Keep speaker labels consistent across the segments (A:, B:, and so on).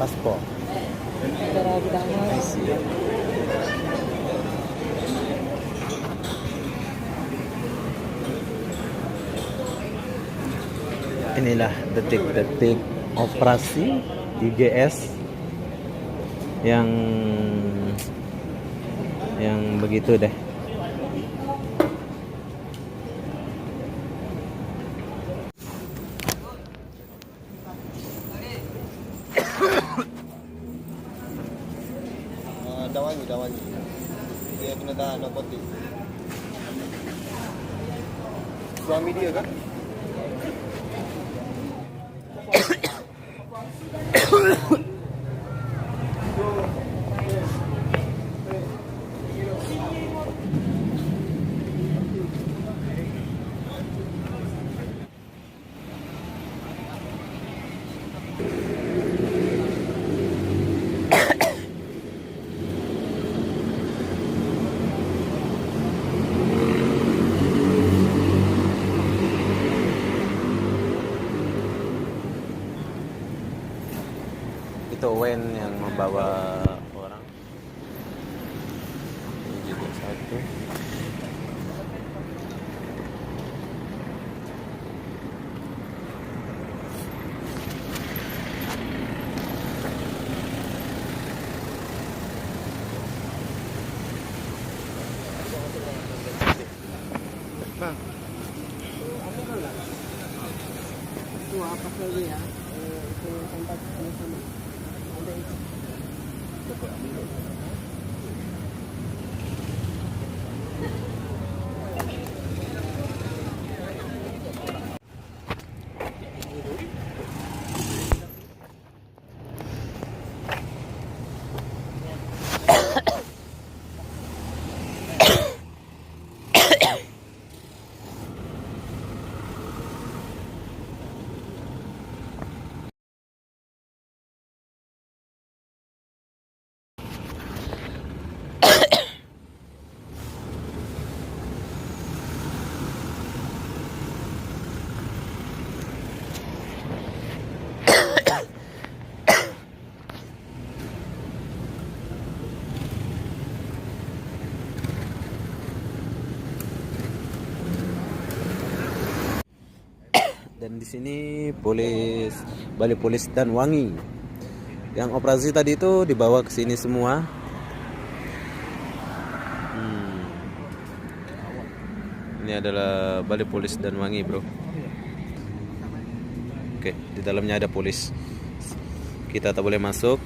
A: passport. I see. Inilah detik-detik operasi IGS yang begitu deh.
B: Dawangi. Dia kena tahan narkotik. Suami dia kan?
A: Itu Wen yang membawa orang. Ini juga satu.
B: Bang.
C: Itu apa lagi ya? Itu tempat sama. Ada itu.
A: Dan di sini Balai Polis Danwangi. Yang operasi tadi itu dibawa ke sini semua. Ini adalah Balai Polis Danwangi, bro. Oke, di dalamnya ada polis. Kita tak boleh masuk.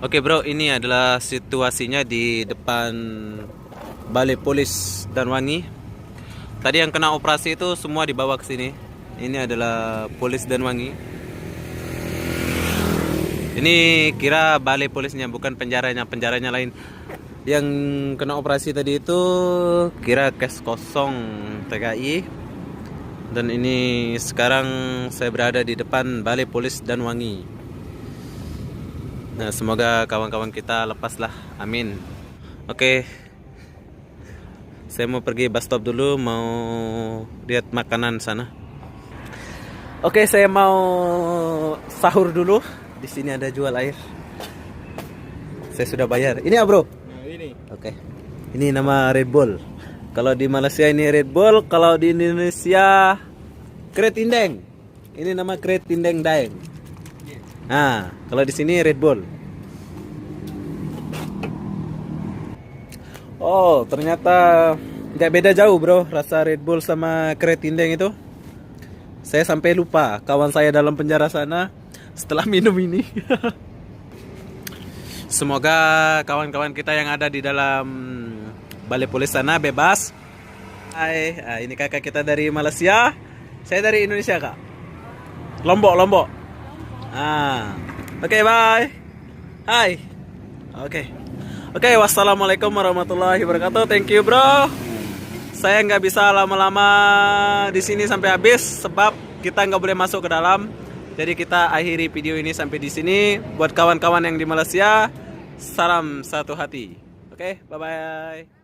A: Oke, bro, ini adalah situasinya di depan Balai Polis Danwangi. Tadi yang kena operasi itu semua dibawa ke sini. Ini adalah Polis Danwangi. Ini kira balai polisnya, bukan penjaranya. Penjaranya lain. Yang kena operasi tadi itu kira kes kosong TKI. Dan ini sekarang saya berada di depan Balai Polis Danwangi. Nah, semoga kawan-kawan kita lepaslah. Amin. Oke. Saya mau pergi bus stop dulu, mau lihat makanan sana. Oke, saya mau sahur dulu. Di sini ada jual air. Saya sudah bayar. Ini ya, bro?
B: Nah, ini.
A: Oke. Ini nama Red Bull. Kalau di Malaysia ini Red Bull, kalau di Indonesia Kret Indeng. Ini nama Kret Indeng Daeng. Nah, kalau di sini Red Bull. Oh, ternyata nggak beda jauh, bro, rasa Red Bull sama Kret Indeng itu. Saya sampai lupa kawan saya dalam penjara sana setelah minum ini. Semoga kawan-kawan kita yang ada di dalam Balai Polis sana bebas. Hai, ini kakak kita dari Malaysia. Saya dari Indonesia, kak. Lombok. Oke, bye. Hai. Oke, wassalamualaikum warahmatullahi wabarakatuh. Thank you, bro. Saya nggak bisa lama-lama di sini sampai habis sebab kita nggak boleh masuk ke dalam. Jadi kita akhiri video ini sampai di sini. Buat kawan-kawan yang di Malaysia, salam satu hati. Oke, bye-bye.